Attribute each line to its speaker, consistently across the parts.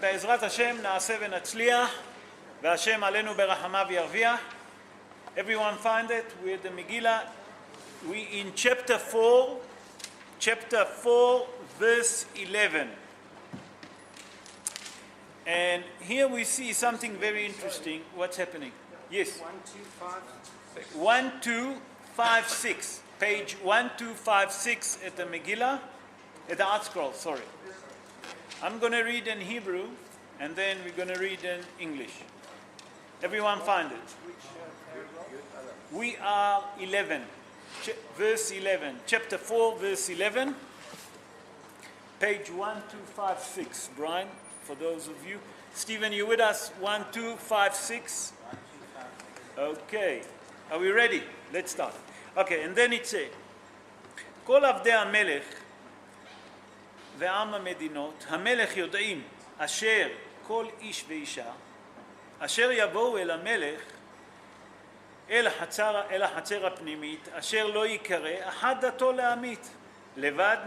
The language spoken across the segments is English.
Speaker 1: בעזרת השם נעשה ונצליח, והשם עלינו ברחמיו ירוויח. Everyone find it? We're the Megillah. We in chapter 4, verse 11. And here we see something very interesting. What's happening? Yes. 1256. Page 1256 at the Megillah, at the Art Scroll, sorry. I'm going to read in Hebrew, and then we're going to read in English. Everyone find it? We are 11, verse 11, chapter 4, verse 11, page 1256. Brian, for those of you. Stephen, you with us? 1256? Okay. Are we ready? Let's start. Okay, and then it says, כל עבדי המלך ועם המדינות, המלך יודעים אשר כל איש ואישה, אשר יבואו אל המלך, אל החצר הפנימית, אשר לא יקרא, אחת דתו להמית, לבד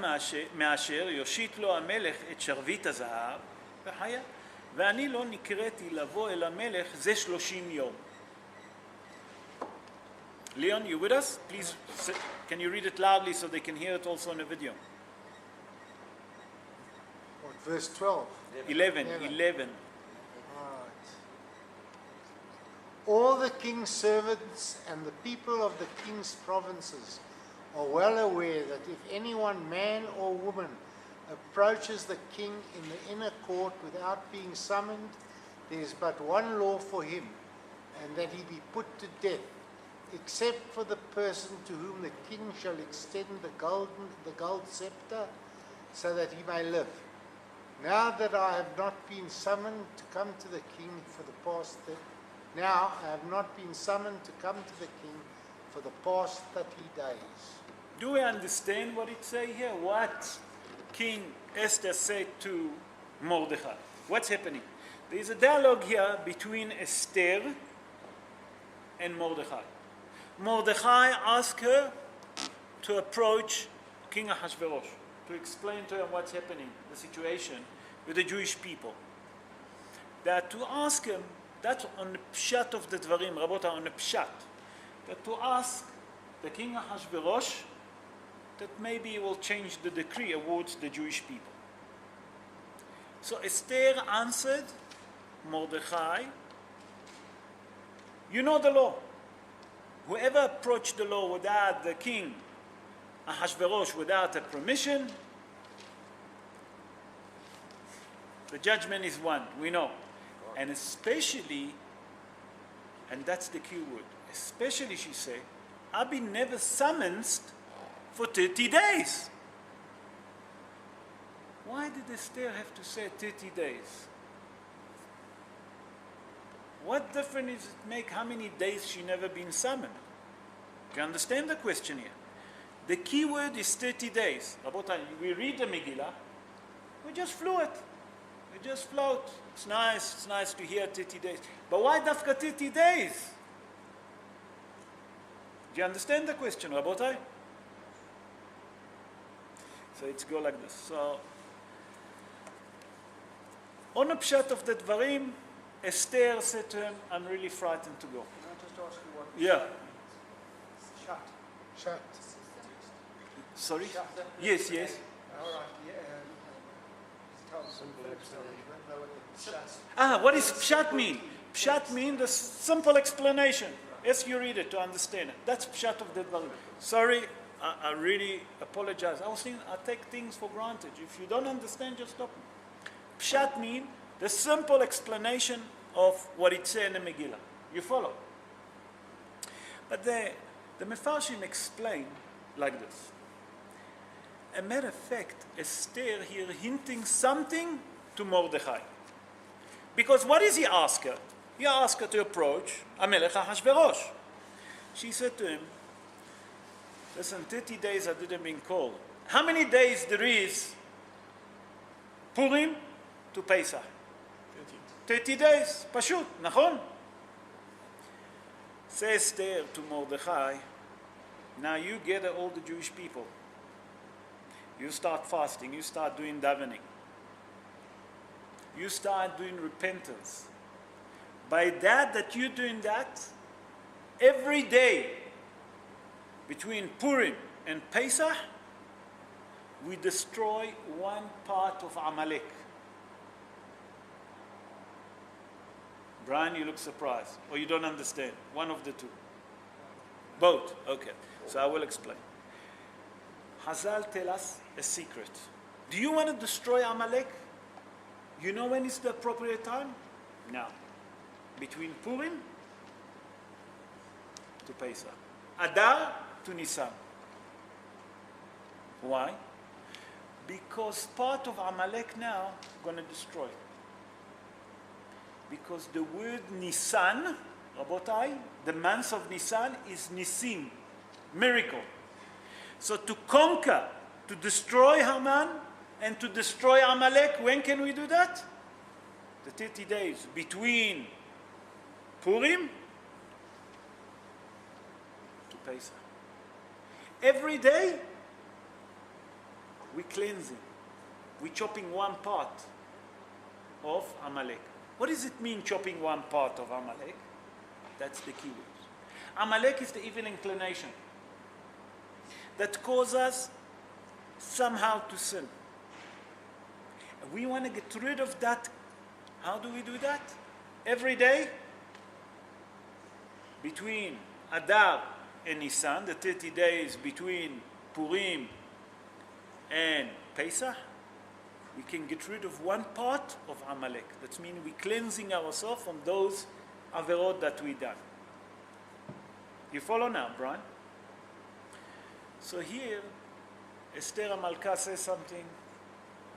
Speaker 1: מאשר יושיט לו המלך את שרביט הזהב וחיה. ואני לא נקראתי לבוא אל המלך זה 30 יום. Leon, you with us? Please, can you read it loudly so they can hear it also on the video?
Speaker 2: What, verse 12?
Speaker 1: 11.
Speaker 2: Right. All the king's servants and the people of the king's provinces are well aware that if anyone, man or woman, approaches the king in the inner court without being summoned, there is but one law for him, and that he be put to death, except for the person to whom the king shall extend the gold scepter, so that he may live. Now that I have not been summoned to come to the king for the past 30 days.
Speaker 1: Do we understand what it says here? What King Esther said to Mordechai? What's happening? There is a dialogue here between Esther and Mordechai. Mordechai asked her to approach King Ahasuerus to explain to him what's happening, the situation with the Jewish people. That to ask him, that's on the pshat of the dvarim, Rabota, on the pshat, that to ask the King Ahasuerus that maybe he will change the decree towards the Jewish people. So Esther answered Mordechai, you know the law. Whoever approached the law without the king, Ahasuerus, without a permission, the judgment is one, we know. And especially, and that's the key word, especially she said, I've been never summoned for 30 days. Why did Esther have to say 30 days? What difference does it make how many days she never been summoned? Do you understand the question here? The key word is 30 days. Rabotai, we read the Megillah, we just flew. We just float. It's nice to hear 30 days. But why dafka 30 days? Do you understand the question, Rabotai? So it's go like this. So, on a pshat of the dvarim, Esther said to him, I'm really frightened to go.
Speaker 2: Can I just ask you what?
Speaker 1: Yeah.
Speaker 2: Shut.
Speaker 1: Sorry?
Speaker 2: Shut.
Speaker 1: Yes.
Speaker 2: All right. Tell simple explanation.
Speaker 1: What does pshat mean? Pshat means the simple explanation. As you read it to understand it. That's pshat of the dvarim. Sorry, I really apologize. I was thinking, I take things for granted. If you don't understand, just stop me. Pshat means the simple explanation of what it says in the Megillah. You follow? But the Mefarshim explain like this. A matter of fact, Esther here hinting something to Mordechai. Because what does he ask her? He asked her to approach Amelech Ahasuerus. She said to him, listen, 30 days I didn't been called. How many days there is Purim to Pesach? 30 days. Pashut, nachon? Says Esther to Mordechai, now you gather all the Jewish people. You start fasting, you start doing davening. you start doing repentance. By that you're doing that, every day between Purim and Pesach, we destroy one part of Amalek. Brian, you look surprised, or you don't understand. One of the two. Both. Okay. So I will explain. Hazal tell us a secret. Do you want to destroy Amalek? You know when is the appropriate time? Now. Between Purim to Pesach. Adar to Nisan. Why? Because part of Amalek now going to destroy. Because the word Nisan, Rabotai, the month of Nisan is Nisim, miracle. So to conquer, to destroy Haman and to destroy Amalek, when can we do that? The 30 days between Purim to Pesach. Every day, we cleansing. We chopping one part of Amalek. What does it mean, chopping one part of Amalek? That's the key word. Amalek is the evil inclination that causes us somehow to sin. We want to get rid of that. How do we do that? Every day, between Adar and Nisan, the 30 days between Purim and Pesach, we can get rid of one part of Amalek. That means we're cleansing ourselves from those averot that we done. You follow now, Brian? So here, Esther Malka says something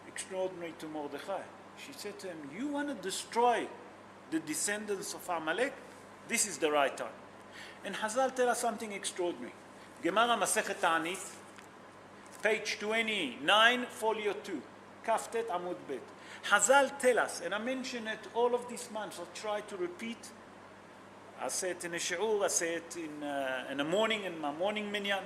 Speaker 1: extraordinary to Mordechai. She said to him, you want to destroy the descendants of Amalek? This is the right time. And Hazal tell us something extraordinary. Gemara Masechet Ta'anit, page 29, folio 2. Kaftet Amud Bet. Hazal tell us, and I mention it all of these months, I'll try to repeat. I say it in a shi'ur, I say it in the morning, in my morning minyan,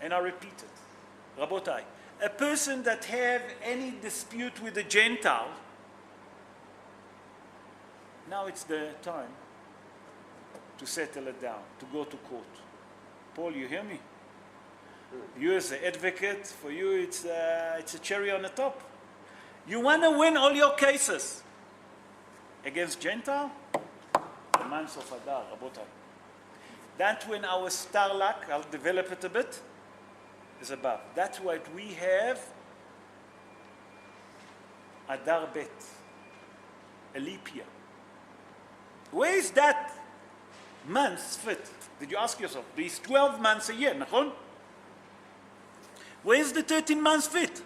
Speaker 1: and I repeat it. Rabotai, a person that have any dispute with a Gentile, now it's the time to settle it down, to go to court. Paul, you hear me? You as an advocate, for you it's a cherry on the top. You want to win all your cases against Gentile? The months of Adar, Rabotai. That's when our star luck, I'll develop it a bit, is above. That's what we have Adar Bet, a leap year. Where is that month fit? Did you ask yourself? These 12 months a year, nachon? Where is the 13 months fit?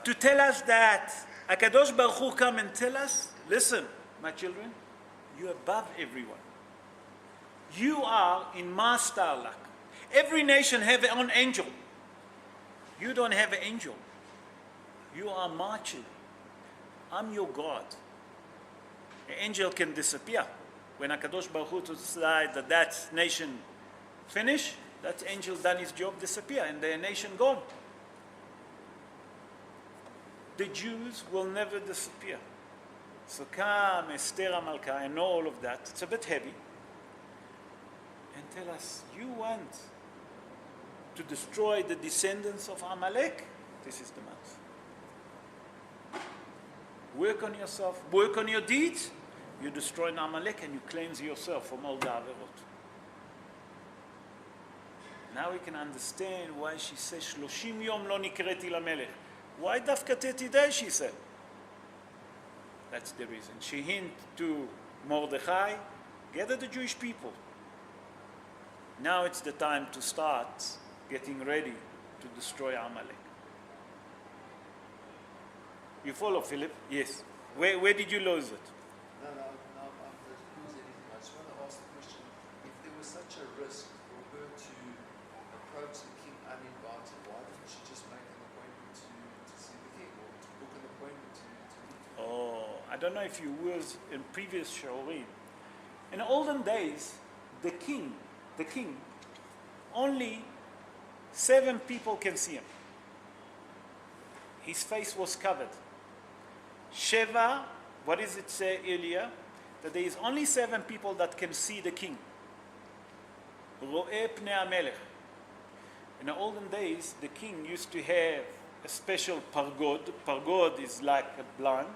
Speaker 1: To tell us that HaKadosh Baruch Hu come and tell us, listen, my children, you're above everyone. You are in my star luck. Every nation have their own angel. You don't have an angel. You are my children. I'm your God. An angel can disappear. When HaKadosh Baruch Hu decide that nation finish, that angel done his job, disappear, and the nation gone. The Jews will never disappear. So come Esther Malka and know all of that. It's a bit heavy. And tell us, you want to destroy the descendants of Amalek? This is the month. Work on yourself, work on your deeds. You destroy Amalek and you cleanse yourself from all the averot. Now we can understand why she says, 30 yom lo nikreti lamelech. Why dafka 30 days, she said. That's the reason. She hint to Mordechai, gather the Jewish people. Now it's the time to start getting ready to destroy Amalek. You follow, Philip? Yes. Where did you lose it?
Speaker 3: No, I'm not lose anything. I just want to ask the question, if there was such a risk for her to approach the king uninvited, why didn't she just make an appointment to see the king, or to book an appointment to meet him?
Speaker 1: Oh, I don't know if you was in previous Shaorim. In olden days, the king, only 7 people can see him. His face was covered. Sheva, what does it say earlier? That there is only 7 people that can see the king. Ro'eh pnei hamelech. In the olden days, the king used to have a special pargod. Pargod is like a blind,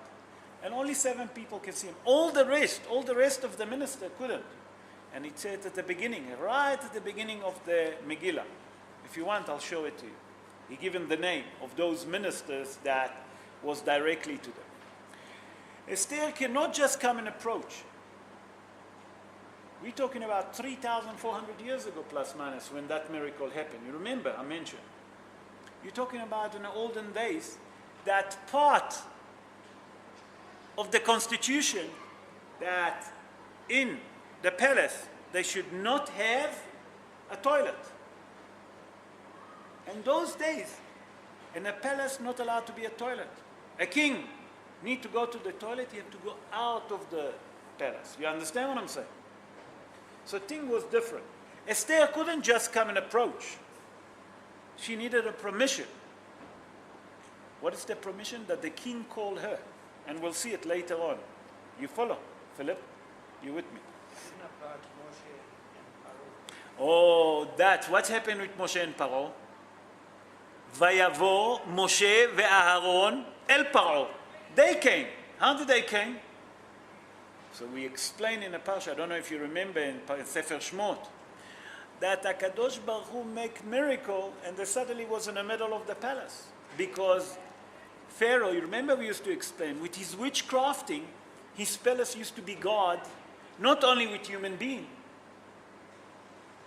Speaker 1: and only 7 people can see him. All the rest of the minister couldn't. And it said at the beginning, right at the beginning of the Megillah. If you want, I'll show it to you. He given the name of those ministers that was directly to them. Esther cannot just come and approach. We're talking about 3,400 years ago, plus minus, when that miracle happened. You remember, I mentioned. You're talking about in the olden days, that part of the constitution that in the palace, they should not have a toilet. In those days, in a palace, not allowed to be a toilet. A king need to go to the toilet, he have to go out of the palace. You understand what I'm saying? So thing was different. Esther couldn't just come and approach. She needed a permission. What is the permission? That the king called her. And we'll see it later on. You follow, Philip? You with me? Oh, that's what happened with Moshe and Paro. Vayavo Moshe ve'Aharon el Paro. They came. How did they came? So we explain in a parsha, I don't know if you remember in Sefer Shmot, that HaKadosh Baruch Hu make miracle and they suddenly was in the middle of the palace. Because Pharaoh, you remember we used to explain, with his witchcrafting, his palace used to be God, not only with human being,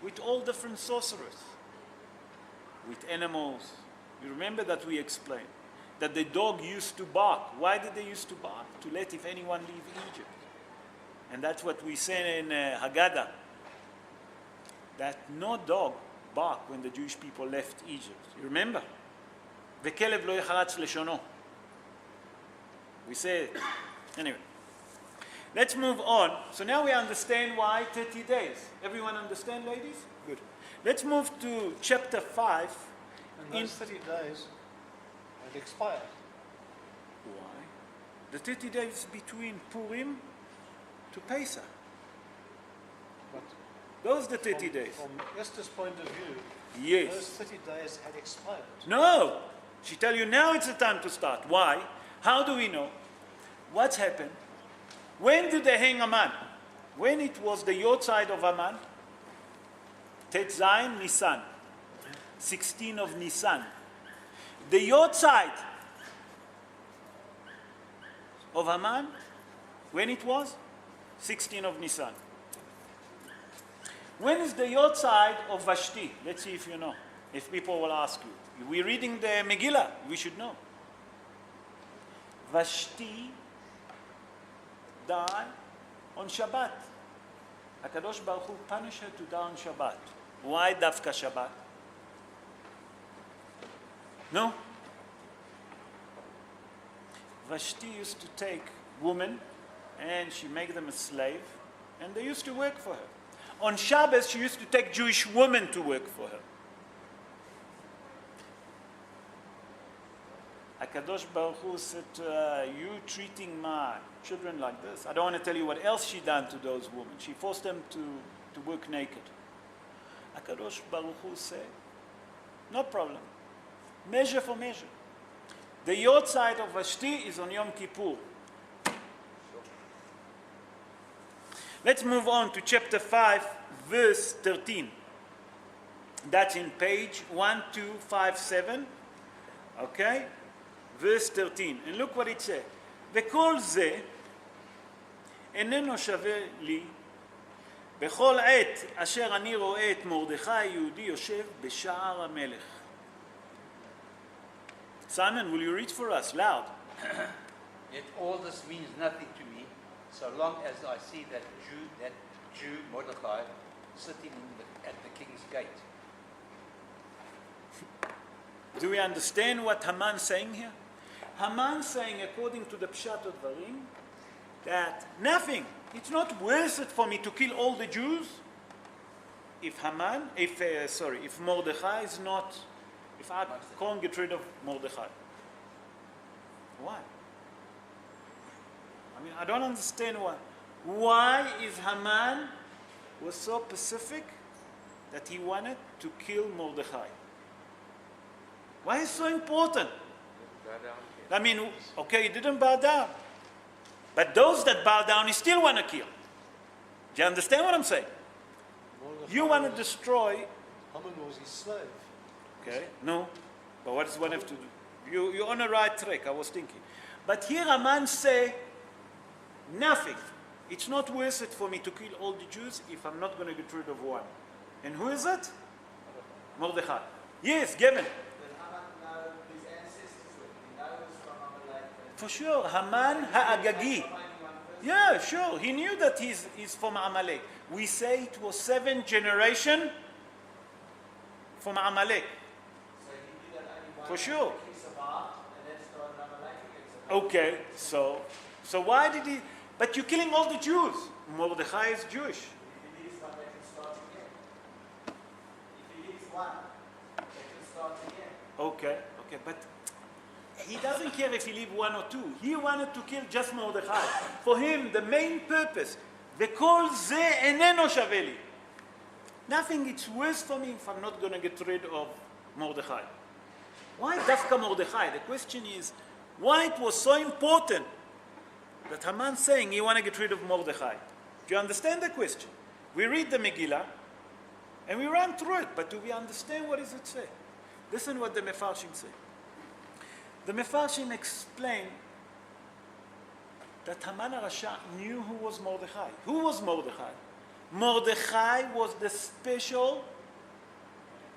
Speaker 1: with all different sorcerers, with animals. You remember that we explained, that the dog used to bark. Why did they used to bark? To let if anyone leave Egypt. And that's what we say in Haggadah, that no dog barked when the Jewish people left Egypt. You remember? וכלב לא יחרץ לשונו. We say it. Anyway, let's move on. So now we understand why 30 days. Everyone understand, ladies? Good. Let's move to chapter 5.
Speaker 4: And those 30 days had expired.
Speaker 1: Why? The 30 days between Purim to Pesach.
Speaker 4: But
Speaker 1: Those are the 30 days.
Speaker 4: From Esther's point of view,
Speaker 1: Yes.
Speaker 4: those 30 days had expired.
Speaker 1: No. She tell you now it's the time to start. Why? How do we know? What's happened? When did they hang Haman? When it was the Yortzeit of Haman? Tet Zayin Nisan. 16 of Nisan. The Yortzeit of Haman, when it was? 16 of Nisan. When is the Yortzeit of Vashti? Let's see if you know. If people will ask you. We're reading the Megillah. We should know. Vashti died on Shabbat. HaKadosh Baruch Hu punished her to die on Shabbat. Why Dafka Shabbat? No? Vashti used to take women and she make them a slave and they used to work for her. On Shabbos, she used to take Jewish women to work for her. HaKadosh Baruch Hu said to her, you treating my children like this? I don't want to tell you what else she done to those women. She forced them to work naked. HaKadosh Baruch Hu said, no problem. Measure for measure. The Yortzeit of Vashti is on Yom Kippur. Let's move on to chapter 5, verse 13. That's in page 1257. Okay? Verse 13. And look what it says. וכל זה איננו שווה לי בכל עת אשר אני רואה את מרדכי היהודי יושב בשער המלך. Simon, will you read for us loud?
Speaker 5: Yet all this means nothing to me, so long as I see that Jew Mordecai sitting at the king's gate.
Speaker 1: Do we understand what Haman's saying here? Haman's saying, according to the Pshat of Dvarim, that nothing, it's not worth it for me to kill all the Jews if Mordecai is not, if I can't get rid of Mordecai. Why? I mean, I don't understand why. Why is Haman was so specific that he wanted to kill Mordechai? Why is it so important? I mean, okay, he didn't bow down. But those that bow down, he still want to kill. Do you understand what I'm saying? You want to destroy.
Speaker 4: Haman was his slave.
Speaker 1: Okay, no. But what does one have to do? You're on the right track, I was thinking. But here Haman say, nothing. It's not worth it for me to kill all the Jews if I'm not going to get rid of one. And who is it? Mordechai. Yes, given. For sure, Haman Ha'agagi. Yeah, sure. He knew that he's from Amalek. We say it was 7 generations from Amalek. For sure. Okay, so why did he? But you're killing all the Jews. Mordechai is Jewish. Okay, but he doesn't care if he leave 1 or 2. He wanted to kill just Mordechai. For him, the main purpose, וכל זה איננו שווה לי. Nothing it's worse for me if I'm not going to get rid of Mordechai. Why dafka Mordechai? The question is, why it was so important that Haman saying he want to get rid of Mordechai? Do you understand the question? We read the Megillah and we run through it, but do we understand what does it say? Listen what the Mefarshim say. The Mefarshim explain that Haman HaRasha knew who was Mordechai. Who was Mordechai? Mordechai was the special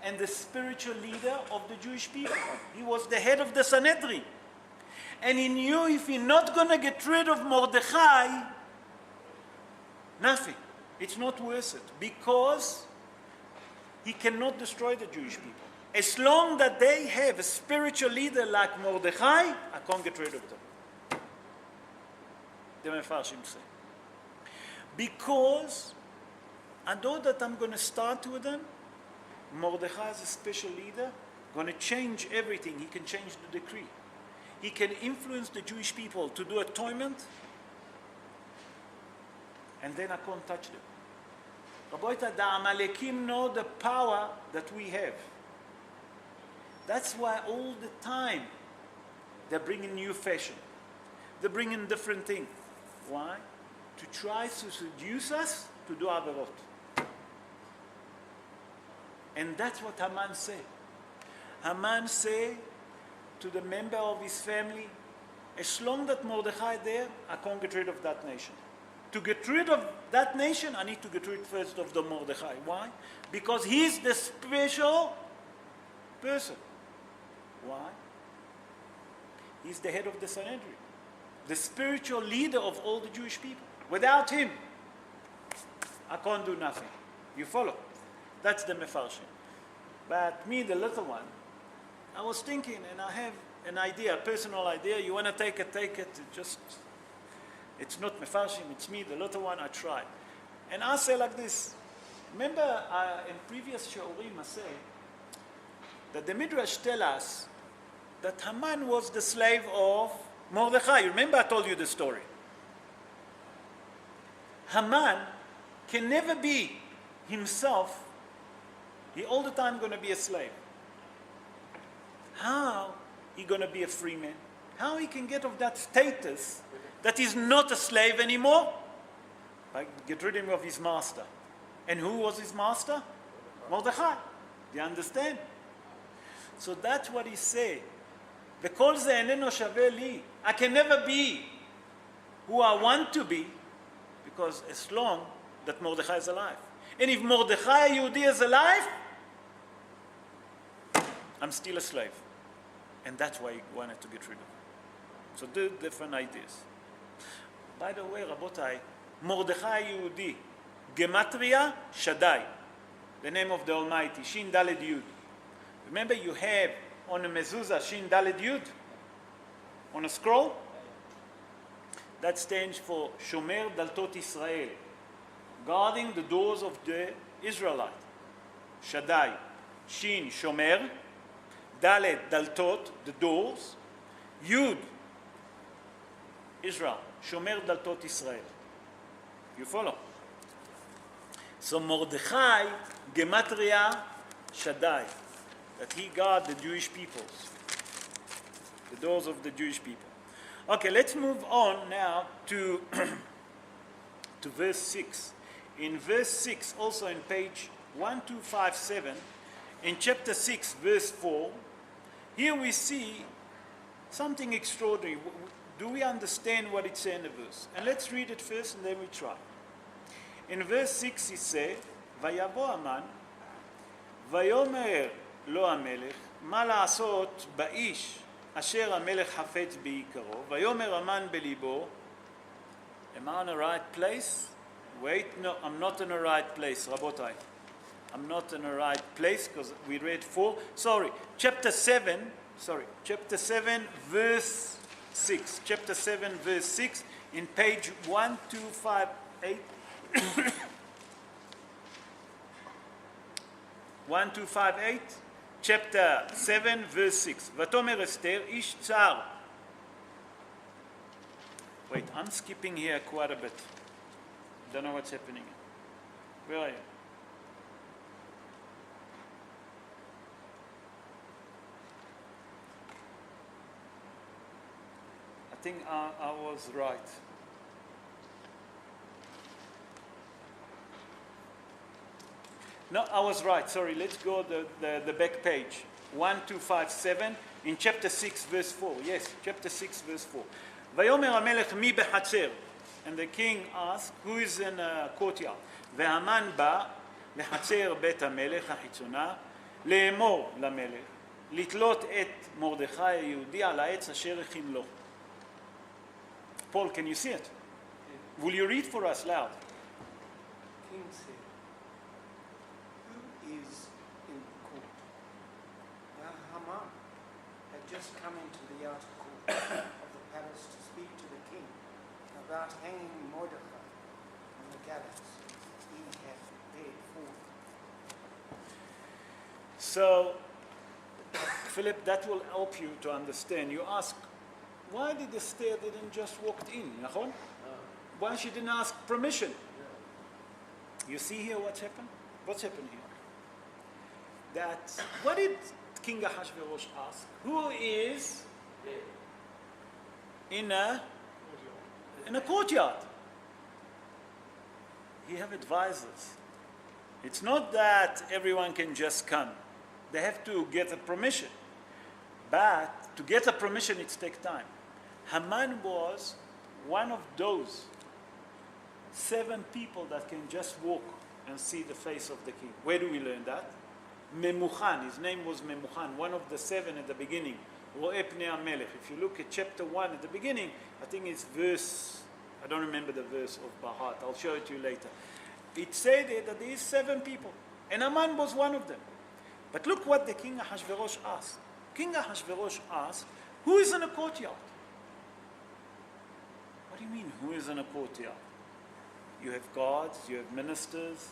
Speaker 1: and the spiritual leader of the Jewish people. He was the head of the Sanhedrin. And he knew if he's not going to get rid of Mordechai, nothing. It's not worth it. Because he cannot destroy the Jewish people. As long that they have a spiritual leader like Mordechai, I can't get rid of them. The Mefarshim say. Because I know that I'm going to start with them. Mordechai is a special leader, going to change everything. He can change the decree. He can influence the Jewish people to do atonement, and then I can't touch them. Raboita, the Amalekim know the power that we have. That's why all the time they're bringing new fashion. They're bringing different things. Why? To try to seduce us to do averot. And that's what Haman said. Haman said to the member of his family, as long that Mordechai there, I can't get rid of that nation. To get rid of that nation, I need to get rid first of the Mordechai. Why? Because he's the special person. Why? He's the head of the Sanhedrin, the spiritual leader of all the Jewish people. Without him, I can't do nothing. You follow? That's the Mefarshim. But me, the little one, I was thinking, and I have an idea, a personal idea. You want to take it, take it. It's not Mefarshim, it's me, the little one, I try. And I say like this. Remember in previous Shiurim I say that the Midrash tell us that Haman was the slave of Mordechai. Remember I told you the story. Haman can never be himself. He all the time going to be a slave. How he going to be a free man? How he can get of that status that he's not a slave anymore? By get rid of him of his master. And who was his master? Mordechai. Do you understand? So that's what he said. וכל זה איננו שווה לי. I can never be who I want to be because as long that Mordechai is alive. And if Mordechai Yehudi is alive, I'm still a slave. And that's why he wanted to get rid of him. So two different ideas. By the way, Rabotai, Mordechai Yehudi, Gematria Shaddai, the name of the Almighty, Shin Daled Yud. Remember you have on a mezuzah Shin Daled Yud, on a scroll? That stands for Shomer Daltot Israel, guarding the doors of the Israelite. Shaddai, Shin, Shomer, Daled, Daltot, the doors, Yud, Israel. שומר דלתות ישראל. You follow? So Mordechai, Gematria, Shaddai, that he guard the Jewish peoples, the doors of the Jewish people. Okay, let's move on now to, to verse 6. In verse 6, also in page 1257, in chapter 6, verse 4, here we see something extraordinary. Do we understand what it says in the verse? And let's read it first and then we try. In verse 6 it says, ויבוא המן, ויאמר לו המלך, מה לעשות באיש אשר המלך חפץ ביקרו, ויאמר המן בליבו, am I on the right place? Wait, no, I'm not in the right place, רבותיי. I'm not in the right place because we read 4. Chapter 7, verse 6. Chapter 7, verse 6, in page 1258. 1258, chapter 7, verse 6. ותאמר אסתר, איש צר. Wait, I'm skipping here quite a bit. Don't know what's happening. Where are you? I think I was right. No, I was right. Sorry, let's go the back page. 1257 in chapter 6, verse 4. Yes, chapter 6, verse 4. ויאמר המלך מי בחצר? And the king asked, who is in a courtyard? והמן בא לחצר בית המלך החיצונה, לאמור למלך, לתלות את מרדכי היהודי על העץ אשר הכין לו. Paul, can you see it? Will you read for us loud?
Speaker 6: King said, who is in the court? Now Haman had just come into the outer court of the palace to speak to the king about hanging Mordecai on the gallows he had prepared for him.
Speaker 1: So, Philip, that will help you to understand. You ask, why did Esther didn't just walk in? נכון? Why she didn't ask permission? You see here what's happened? What's happened here? That, what did King Ahasuerus ask? Who is in a courtyard? He have advisors. It's not that everyone can just come. They have to get a permission. But to get a permission, it takes time. Haman was one of those 7 people that can just walk and see the face of the king. Where do we learn that? Memuchan, his name was Memuchan, one of the 7 at the beginning. Ro'eh pnei hamelech. If you look at chapter 1 at the beginning, I think it's verse, I don't remember the verse of Bahat, I'll show it to you later. It said that there is 7 people, and Haman was one of them. But look what the king Ahasuerus asked. King Ahasuerus asked, who is in a courtyard? What do you mean, who is in a courtyard? You have guards, you have ministers.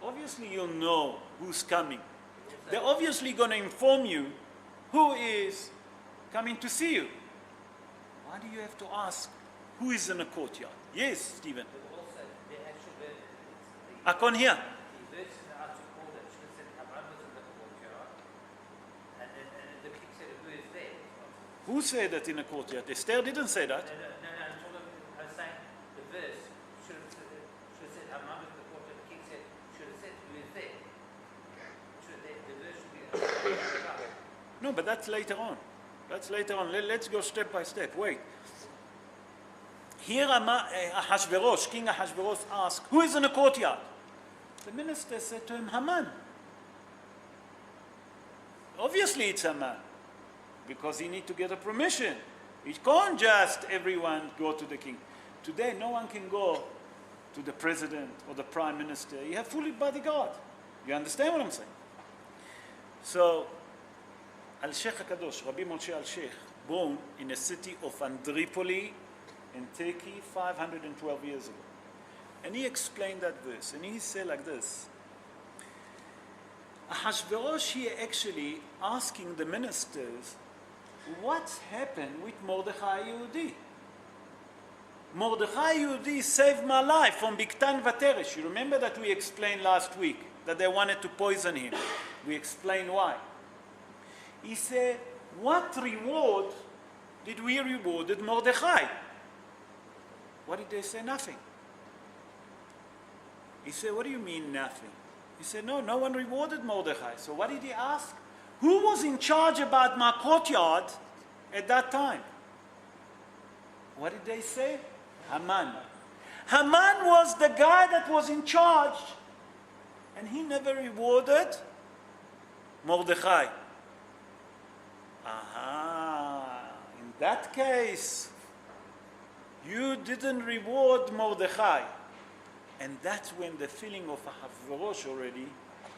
Speaker 1: Obviously you'll know who's coming. They're obviously going to inform you who is coming to see you. Why do you have to ask who is in a courtyard? Yes, Stephen.
Speaker 5: But also, they actually,
Speaker 1: I can't hear.
Speaker 5: the verse in the outer court that should have said Haman was in the courtyard, and the king said, who is there?
Speaker 1: Who said that in a courtyard? Esther didn't say that.
Speaker 5: No, I was saying the verse should have said Haman was in the courtyard. The king should have said who is there. The verse should be
Speaker 1: No, but that's later on. That's later on. Let's go step by step. Wait. Here Ahasuerus, King Ahasuerus asked, who is in the courtyard? The minister said to him, Haman. Obviously it's Haman, because he needs to get a permission. It can't just everyone go to the king. Today no one can go to the president or the prime minister. You have fully bodyguard. You understand what I'm saying? So, Al-Sheikh HaKadosh, Rabbi Moshe Al-Sheikh, born in a city of Andripoli in Turkey 512 years ago. And he explained that verse, and he said like this. Ahasuerus here actually asking the ministers what's happened with Mordechai Yehudi? Mordechai Yehudi saved my life from Biktan Vateresh. You remember that we explained last week that they wanted to poison him. We explained why. He said, what reward did we reward Mordechai? What did they say? Nothing. He said, what do you mean nothing? He said, no one rewarded Mordechai. So what did he ask? Who was in charge about my courtyard at that time? What did they say? Haman. Haman was the guy that was in charge, and he never rewarded Mordechai. Aha, in that case, you didn't reward Mordechai. And that's when the feeling of Ahasuerus already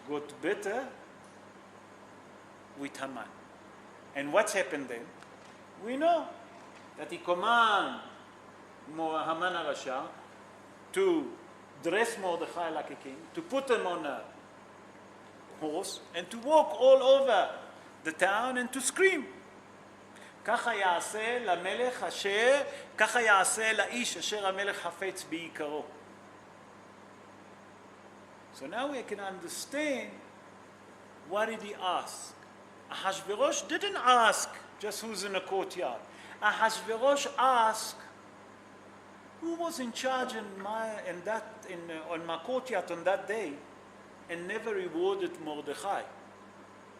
Speaker 1: got better with Haman. And what's happened then? We know that he commanded Haman HaRasha to dress Mordechai like a king, to put him on a horse, and to walk all over the town and to scream. ככה יעשה למלך אשר, ככה יעשה לאיש אשר המלך חפץ ביקרו. So now we can understand what did he ask. Ahasuerus didn't ask just who's in the courtyard. Ahasuerus asked who was in charge on my courtyard on that day, and never rewarded Mordechai.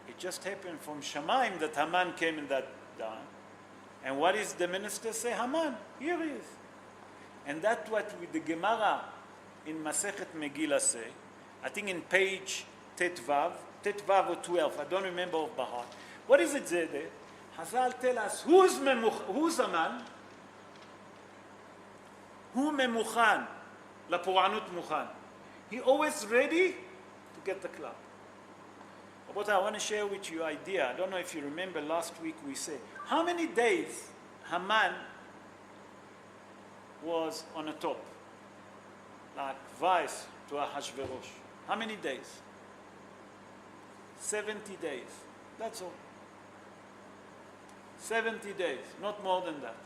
Speaker 1: It just happened from Shemaim that Haman came in that time. And what is the minister say? Haman, here he is. And that's what the Gemara in Masechet Megillah say. I think in page Tetvav or 12, I don't remember off by heart. What is it there? Hazal tell us who's Haman? Who memukhan? Lapur'anut mukhan. He always ready to get the club. But I want to share with you an idea. I don't know if you remember last week we said, how many days Haman was on the top? Like vice to Ahasuerus. How many days? 70 days. That's all. 70 days, not more than that.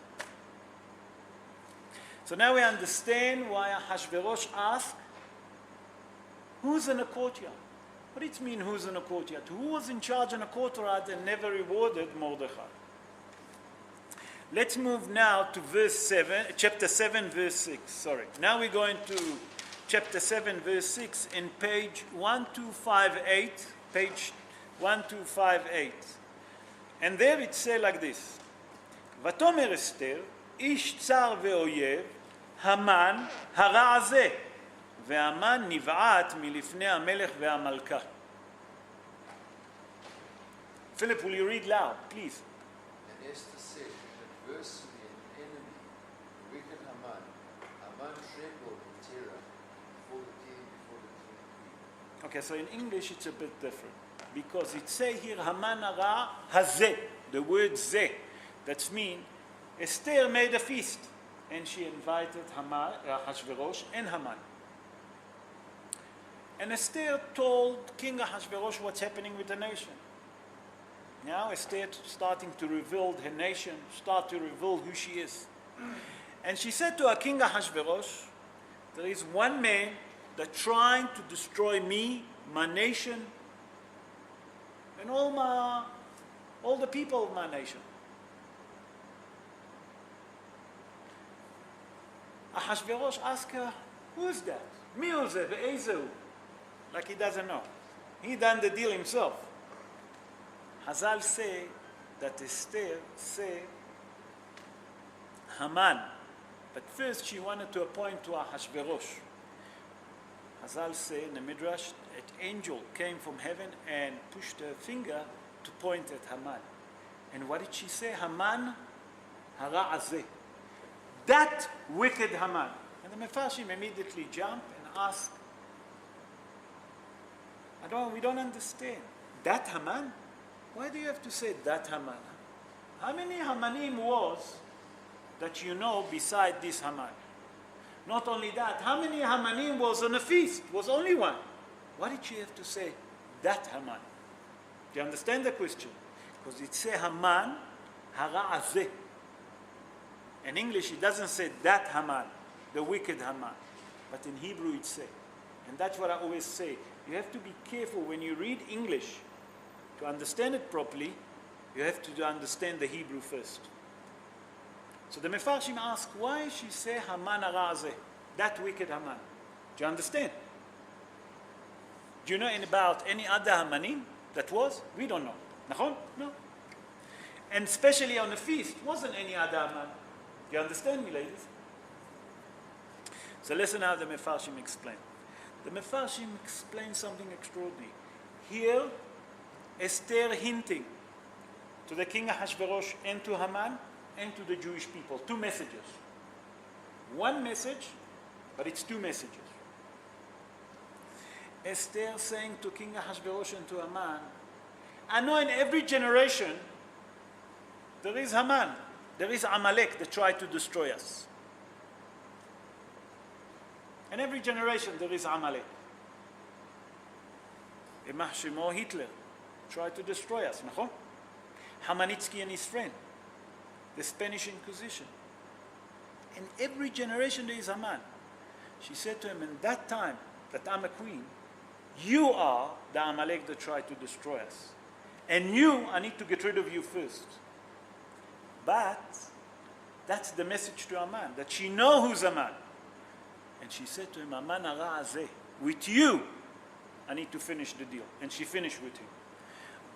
Speaker 1: So now we understand why Ahasuerus asked, who's in the courtyard? What does it mean, who's in the courtyard? Who was in charge in the courtyard and never rewarded Mordechai? Let's move now to chapter 7, verse 6. Sorry. Now we're going to chapter 7, verse 6 in page 1258. Page 1258. And there it says like this. ותאמר אסתר, איש צר ואויב, המן הרע הזה. והמן נבעט מלפני המלך והמלכה. Philip, will you read loud, please?
Speaker 3: And Esther said, in adversity and enemy, the wicked Haman trembled in terror before the king and queen.
Speaker 1: Okay, so in English it's a bit different. Because it says here, Haman hara hazeh, the word zeh. That means Esther made a feast. And she invited Ahasuerus and Haman. And Esther told King Ahasuerus what's happening with the nation. Now Esther starting to reveal her nation, start to reveal who she is. And she said to her King Ahasuerus, there is one man that's trying to destroy me, my nation, and all the people of my nation. Ahasuerus asked her, who is that? Mi uzeh ve'ezehu. Like he doesn't know. He done the deal himself. Hazal say that Esther say Haman. But first she wanted to appoint to Ahasuerus. Hazal say in the Midrash, an angel came from heaven and pushed her finger to point at Haman. And what did she say? Haman hara azeh. That wicked Haman. And the Mefarshim immediately jump and ask, we don't understand. That Haman? Why do you have to say that Haman? How many Hamanim was that you know beside this Haman? Not only that, how many Hamanim was on a feast? Was only one. Why did she have to say that Haman? Do you understand the question? Because it says Haman הרע הזה. In English it doesn't say that Haman, the wicked Haman, but in Hebrew it says. And that's what I always say. You have to be careful when you read English. To understand it properly, you have to understand the Hebrew first. So the Mefarshim ask, why she say Haman hara hazeh, that wicked Haman? Do you understand? Do you know about any other Hamanim that was? We don't know. Nachon? No. And especially on the feast, wasn't any other Haman. Do you understand me, ladies? So listen how the Mefarshim explain. The Mefarshim explain something extraordinary. Here, Esther hinting to the king Ahasuerus and to Haman and to the Jewish people. Two messages. One message, but it's two messages. Esther saying to King Ahasuerus and to Haman, I know in every generation there is Haman, there is Amalek that try to destroy us. In every generation there is Amalek. Imah Shemo Hitler tried to destroy us, נכון? Hamanitsky and his friend, the Spanish Inquisition. In every generation there is Haman. She said to him, in that time that I'm a queen, you are the Amalek that tried to destroy us. And you, I need to get rid of you first. But that's the message to Haman, that she knows who's Haman. And she said to him, Haman hara hazeh, with you, I need to finish the deal. And she finished with him.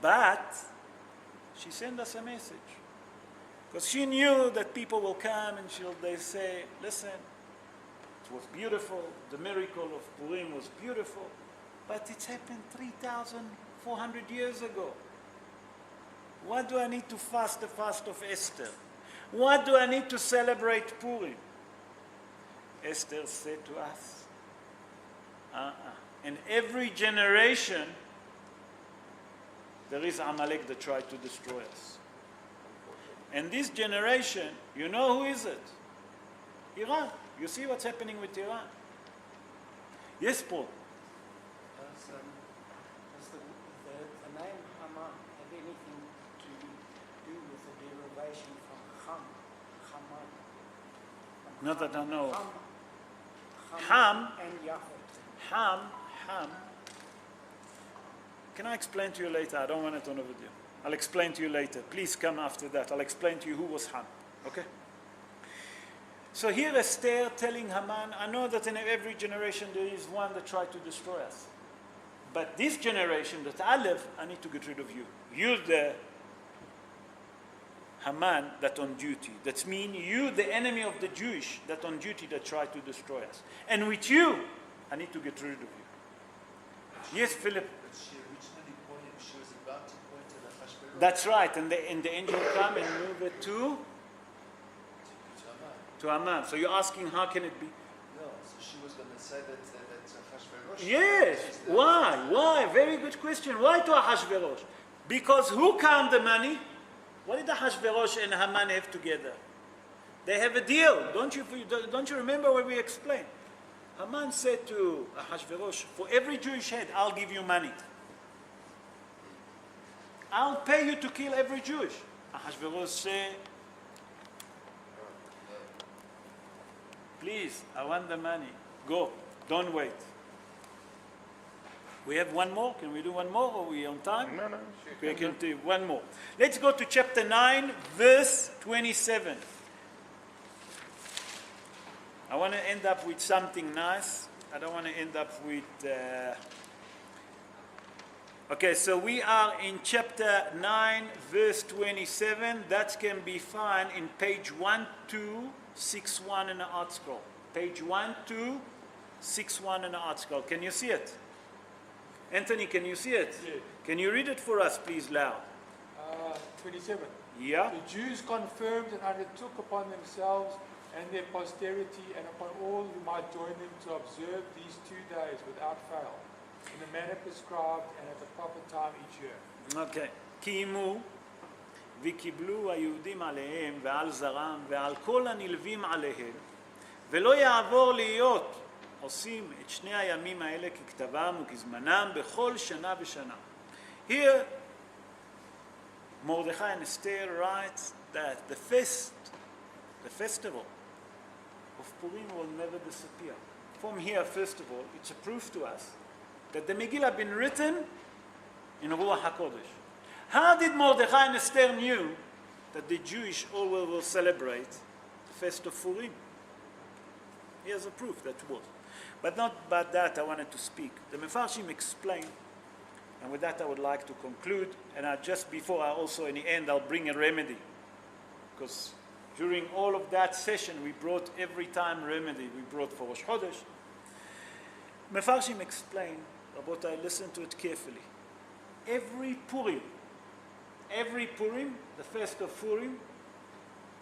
Speaker 1: But she sent us a message. Because she knew that people will come and they say, listen, it was beautiful, the miracle of Purim was beautiful, but it's happened 3,400 years ago. What do I need to fast the fast of Esther? What do I need to celebrate Purim? Esther said to us, in every generation, there is Amalek that tried to destroy us. And this generation, you know who is it? Iran. You see what's happening with Iran? Yes, Paul.
Speaker 6: Does the name Haman have anything to do with the derivation from Haman?
Speaker 1: Not that I know.
Speaker 6: Ham and Yafet.
Speaker 1: Ham. Can I explain to you later? I don't want it on a video. I'll explain to you later. Please come after that. I'll explain to you who was Ham. Okay? So here Esther telling Haman, I know that in every generation there is one that tried to destroy us. But this generation that I live, I need to get rid of you. You're the Haman that on duty. That means you, the enemy of the Jewish, that on duty that tried to destroy us. And with you, I need to get rid of you. Yes, Philip.
Speaker 3: But she originally pointed, she was about to point at Ahasuerus.
Speaker 1: That's right. And the angel come and move it to Haman. So you're asking, how can it be?
Speaker 3: No, so she was going to say that Ahasuerus.
Speaker 1: Yes. Why? Very good question. Why to Ahasuerus? Because who count the money? What did Ahasuerus and Haman have together? They have a deal. Don't you remember what we explained? Haman said to Ahasuerus, for every Jewish head, I'll give you money. I'll pay you to kill every Jewish. Ahasuerus said, please, I want the money. Go. Don't wait. We have one more. Can we do one more? Or are we on time?
Speaker 4: No.
Speaker 1: We can do one more. Let's go to chapter 9, verse 27. I want to end up with something nice. I don't want to end up with... Okay, so we are in chapter 9, verse 27. That can be found in page 1261 in the Art Scroll. Page 1261 in the Art Scroll. Can you see it? Anthony, can you see it?
Speaker 7: Yeah.
Speaker 1: Can you read it for us, please, loud?
Speaker 7: 27.
Speaker 1: Yeah?
Speaker 7: The Jews confirmed and undertook upon themselves and their posterity and upon all who might join them to observe these 2 days without fail, in the manner prescribed and at the proper time each year.
Speaker 1: Okay. קיימו וקיבלו היהודים עליהם ועל זרם ועל כל הנלווים עליהם, ולא יעבור להיות עושים את שני הימים האלה ככתבם וכזמנם בכל שנה ושנה. Here, Mordechai and Esther write that the festival of Purim will never disappear. From here, first of all, it's a proof to us that the Megillah been written in Ruach HaKodesh. How did Mordechai and Esther knew that the Jewish all will celebrate the fest of Purim? Here's a proof that was. But not about that I wanted to speak. The Mefarshim explain, and with that I would like to conclude, and just before I also in the end I'll bring a remedy. Because during all of that session we brought every time remedy we brought for Rosh Chodesh. Mefarshim explain, Rabotai, listen to it carefully. Every Purim, the first of Purim,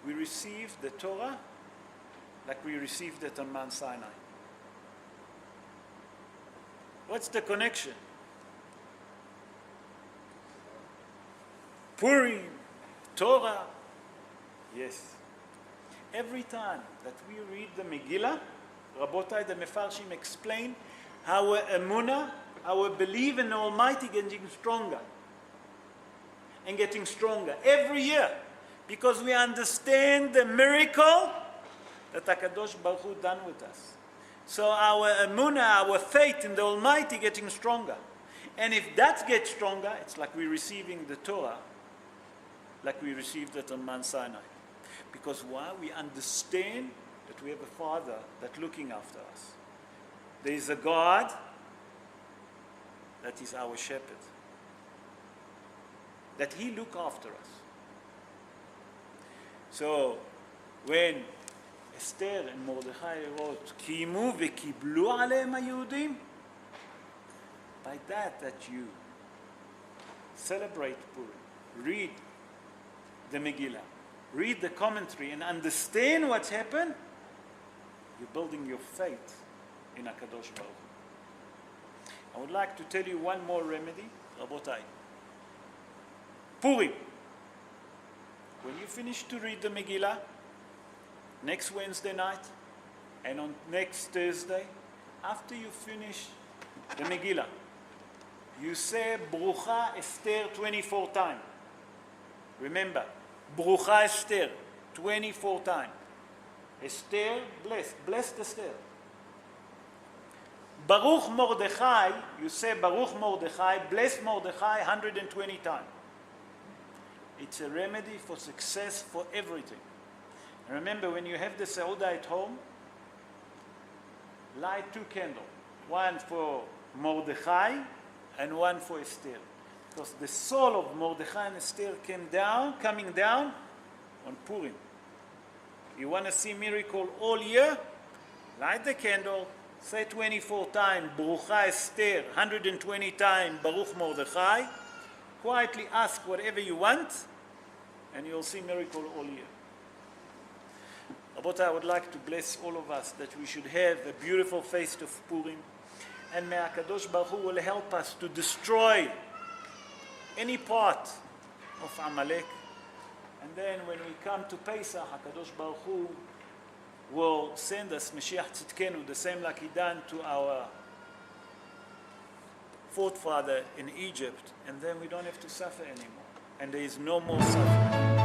Speaker 1: we receive the Torah like we received it on Mount Sinai. What's the connection? Purim, Torah, yes. Every time that we read the Megillah, Rabotai, the Mefarshim explain our emunah, our belief in the Almighty getting stronger. And getting stronger every year. Because we understand the miracle that HaKadosh Baruch Hu done with us. So our emunah, our faith in the Almighty getting stronger. And if that gets stronger, it's like we're receiving the Torah like we received it on Mount Sinai. Because why? We understand that we have a Father that's looking after us. There is a God that is our shepherd. That He look after us. So, when Esther and Mordechai wrote, "Kimu v'kiblu aleim haYehudim," by that you celebrate Purim, read the Megillah, read the commentary, and understand what's happened, you're building your faith in HaKadosh Baruch Hu. I would like to tell you one more remedy, Rabotai. Purim. When you finish to read the Megillah, next Wednesday night, and on next Thursday, after you finish the Megillah, you say Brucha Esther 24 times. Remember, Brucha Esther 24 times. Esther, blessed Esther. Baruch Mordechai, you say Baruch Mordechai, bless Mordechai 120 times. It's a remedy for success for everything. And remember, when you have the Seudah at home, light 2 candles. One for Mordechai and one for Esther. Because the soul of Mordechai and Esther coming down on Purim. You want to see miracle all year? Light the candle, say 24 times, Brucha Esther, 120 times, Baruch Mordechai. Quietly ask whatever you want, and you'll see miracle all year. Rabotai, I would like to bless all of us that we should have a beautiful feast of Purim, and may HaKadosh Baruch Hu will help us to destroy any part of Amalek. And then when we come to Pesach, HaKadosh Baruch Hu will send us Mashiach Tzidkenu, the same like He done to our forefather in Egypt, and then we don't have to suffer anymore. And there is no more suffering.